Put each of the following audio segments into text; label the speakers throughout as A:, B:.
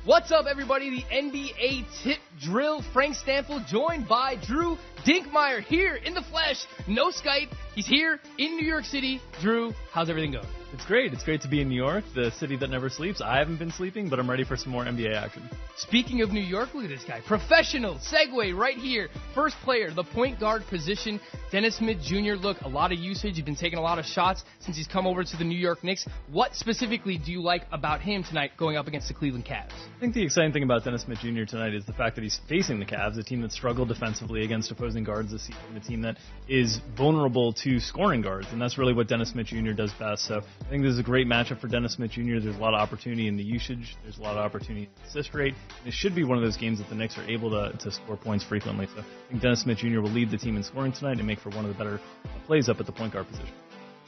A: What's up, everybody? The NBA Tip Drill. Frank Stampfl joined by Drew Dinkmeyer here in the flesh. No Skype. He's here in New York City. Drew, how's everything going?
B: It's great. It's great to be in New York, the city that never sleeps. I haven't been sleeping, but I'm ready for some more NBA action.
A: Speaking of New York, look at this guy. Professional segue right here. First player, the point guard position, Dennis Smith Jr. Look, a lot of usage. He's been taking a lot of shots since he's come over to the New York Knicks. What specifically do you like about him tonight going up against the Cleveland Cavs?
B: I think the exciting thing about Dennis Smith Jr. tonight is the fact that he's facing the Cavs, a team that struggled defensively against opposing guards this season, a team that is vulnerable to scoring guards, and that's really what Dennis Smith Jr. does best. So I think this is a great matchup for Dennis Smith Jr. There's a lot of opportunity in the usage. There's a lot of opportunity in the assist rate. And it should be one of those games that the Knicks are able to score points frequently. So I think Dennis Smith Jr. will lead the team in scoring tonight and make for one of the better plays up at the point guard position.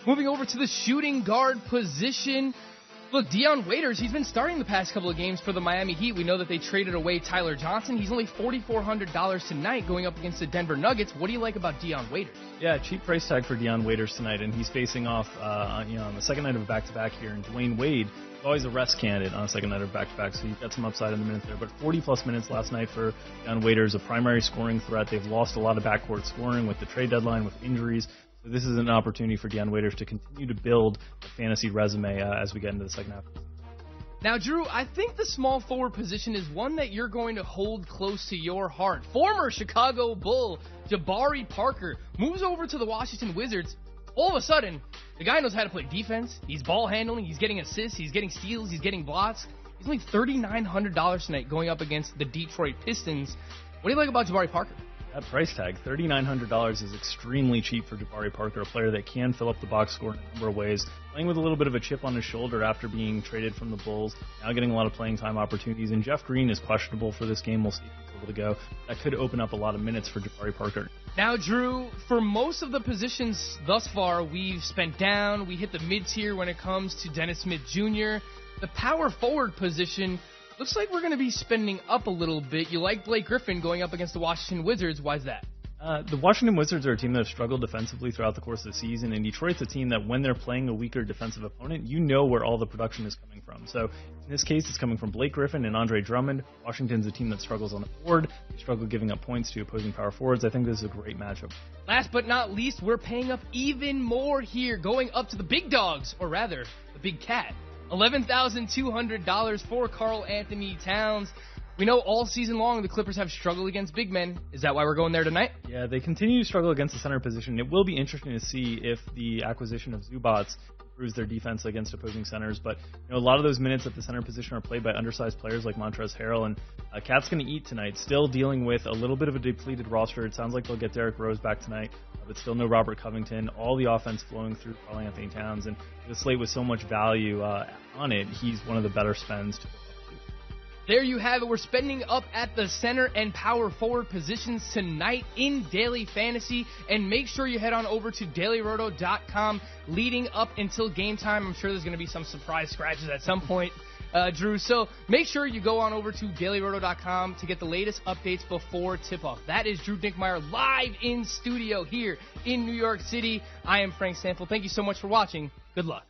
A: Moving over to the shooting guard position. Look, Dion Waiters, he's been starting the past couple of games for the Miami Heat. We know that they traded away Tyler Johnson. He's only $4,400 tonight going up against the Denver Nuggets. What do you like about Dion Waiters?
B: Yeah, cheap price tag for Dion Waiters tonight, and he's facing off on the second night of a back-to-back here. And Dwayne Wade is always a rest candidate on a second night of back-to-back, so you've got some upside in the minutes there. But 40-plus minutes last night for Dion Waiters, a primary scoring threat. They've lost a lot of backcourt scoring with the trade deadline, with injuries. So this is an opportunity for Dion Waiters to continue to build a fantasy resume as we get into the second half.
A: Now, Drew, I think the small forward position is one that you're going to hold close to your heart. Former Chicago Bull Jabari Parker moves over to the Washington Wizards. All of a sudden, the guy knows how to play defense. He's ball handling. He's getting assists. He's getting steals. He's getting blocks. He's only $3,900 tonight going up against the Detroit Pistons. What do you like about Jabari Parker?
B: That price tag, $3,900, is extremely cheap for Jabari Parker, a player that can fill up the box score in a number of ways. Playing with a little bit of a chip on his shoulder after being traded from the Bulls, now getting a lot of playing time opportunities. And Jeff Green is questionable for this game. We'll see if he's able to go. That could open up a lot of minutes for Jabari Parker.
A: Now, Drew, for most of the positions thus far, we've spent down. We hit the mid-tier when it comes to Dennis Smith Jr. The power forward position looks like we're going to be spending up a little bit. You like Blake Griffin going up against the Washington Wizards. Why is that?
B: The Washington Wizards are a team that have struggled defensively throughout the course of the season, and Detroit's a team that when they're playing a weaker defensive opponent, you know where all the production is coming from. So in this case, it's coming from Blake Griffin and Andre Drummond. Washington's a team that struggles on the board. They struggle giving up points to opposing power forwards. I think this is a great matchup.
A: Last but not least, we're paying up even more here, going up to the big dogs, or rather, the big cat. $11,200 for Karl Anthony Towns. We know all season long the Clippers have struggled against big men. Is that why we're going there tonight?
B: Yeah, they continue to struggle against the center position. It will be interesting to see if the acquisition of Zubats improves their defense against opposing centers. But a lot of those minutes at the center position are played by undersized players like Montrezl Harrell. And Cat's going to eat tonight, still dealing with a little bit of a depleted roster. It sounds like they'll get Derrick Rose back tonight, but still no Robert Covington. All the offense flowing through Karl Anthony Towns. And the slate with so much value on it, he's one of the better spends to.
A: There you have it. We're spending up at the center and power forward positions tonight in Daily Fantasy. And make sure you head on over to dailyroto.com leading up until game time. I'm sure there's going to be some surprise scratches at some point, Drew. So make sure you go on over to dailyroto.com to get the latest updates before tip-off. That is Drew Dinkmeyer live in studio here in New York City. I am Frank Stampfl. Thank you so much for watching. Good luck.